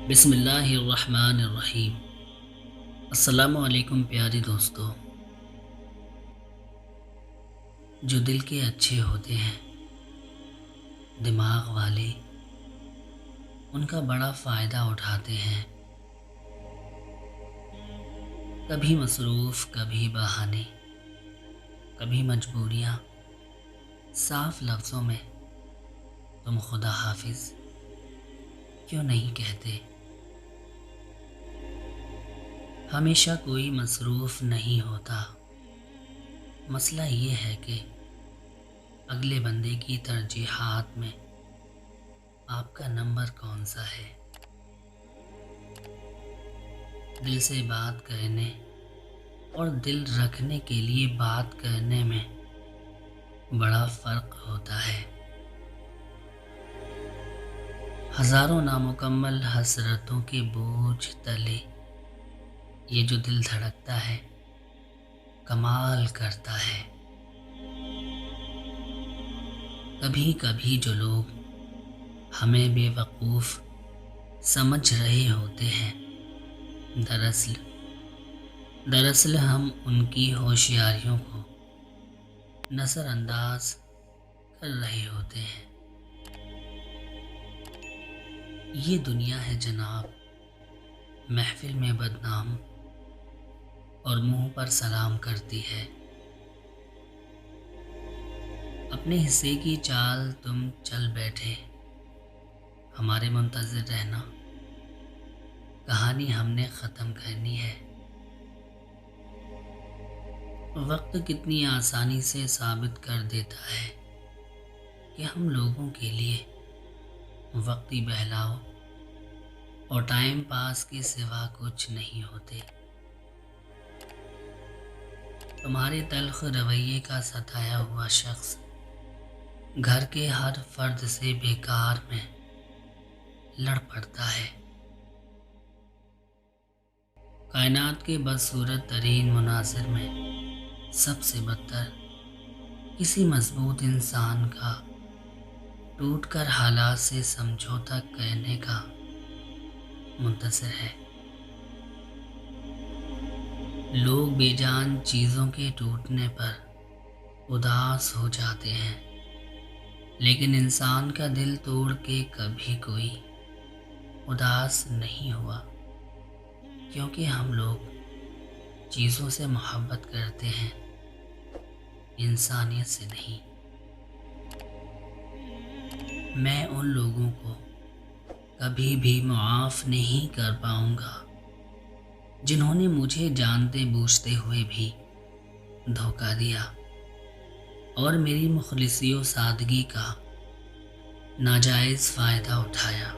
बिस्मिल्लाहिर्रहमानिर्रहीम। अस्सलामु अलैकुम प्यारे दोस्तों। जो दिल के अच्छे होते हैं, दिमाग वाले, उनका बड़ा फ़ायदा उठाते हैं। कभी मसरूफ़, कभी बहाने, कभी मजबूरियाँ। साफ लफ्ज़ों में तुम खुदा हाफिज़ क्यों नहीं कहते। हमेशा कोई मसरूफ़ नहीं होता। मसला ये है कि अगले बंदे की तरजीहात में आपका नंबर कौन सा है। दिल से बात करने और दिल रखने के लिए बात करने में बड़ा फ़र्क होता है। हज़ारों नामुकम्मल हसरतों के बोझ तले ये जो दिल धड़कता है, कमाल करता है। कभी कभी जो लोग हमें बेवकूफ़ समझ रहे होते हैं, दरअसल हम उनकी होशियारियों को नज़रअंदाज कर रहे होते हैं। ये दुनिया है जनाब, महफिल में बदनाम और मुंह पर सलाम करती है। अपने हिस्से की चाल तुम चल बैठे, हमारे मुंतज़िर रहना, कहानी हमने ख़त्म करनी है। वक्त कितनी आसानी से साबित कर देता है कि हम लोगों के लिए वक्ती बहलाव और टाइम पास के सिवा कुछ नहीं होते। तुम्हारे तल्ख रवैये का सताया हुआ शख्स घर के हर फर्द से बेकार में लड़ पड़ता है। कायनात के बदसूरत तरीन मुनासिर में सबसे बदतर किसी मजबूत इंसान का टूटकर हालात से समझौता करने का मुंतज़िर है। लोग बेजान चीज़ों के टूटने पर उदास हो जाते हैं, लेकिन इंसान का दिल तोड़ के कभी कोई उदास नहीं हुआ, क्योंकि हम लोग चीज़ों से मोहब्बत करते हैं, इंसानियत से नहीं। मैं उन लोगों को कभी भी मुआफ़ नहीं कर पाऊंगा जिन्होंने मुझे जानते बूझते हुए भी धोखा दिया और मेरी मुखलिसी और सादगी का नाजायज़ फ़ायदा उठाया।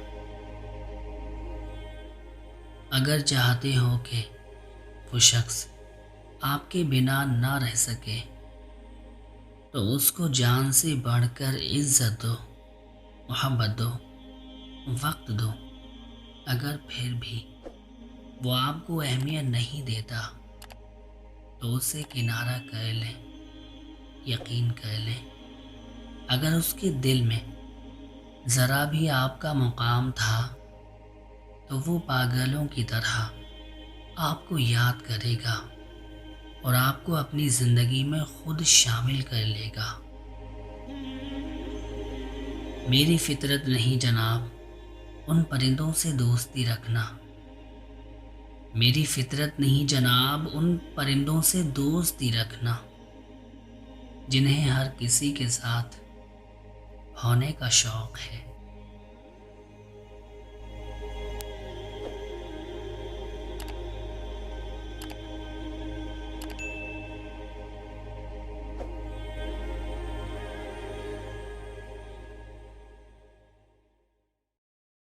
अगर चाहते हो कि वो शख्स आपके बिना ना रह सके, तो उसको जान से बढ़कर इज़्ज़त दो, मोहब्बत दो, वक्त दो। अगर फिर भी वो आपको अहमियत नहीं देता, तो उसे किनारा कर लें। यकीन कर लें, अगर उसके दिल में ज़रा भी आपका मुकाम था, तो वो पागलों की तरह आपको याद करेगा और आपको अपनी ज़िंदगी में खुद शामिल कर लेगा। मेरी फितरत नहीं जनाब उन परिंदों से दोस्ती रखना। मेरी फितरत नहीं जनाब उन परिंदों से दोस्ती रखना जिन्हें हर किसी के साथ होने का शौक़ है।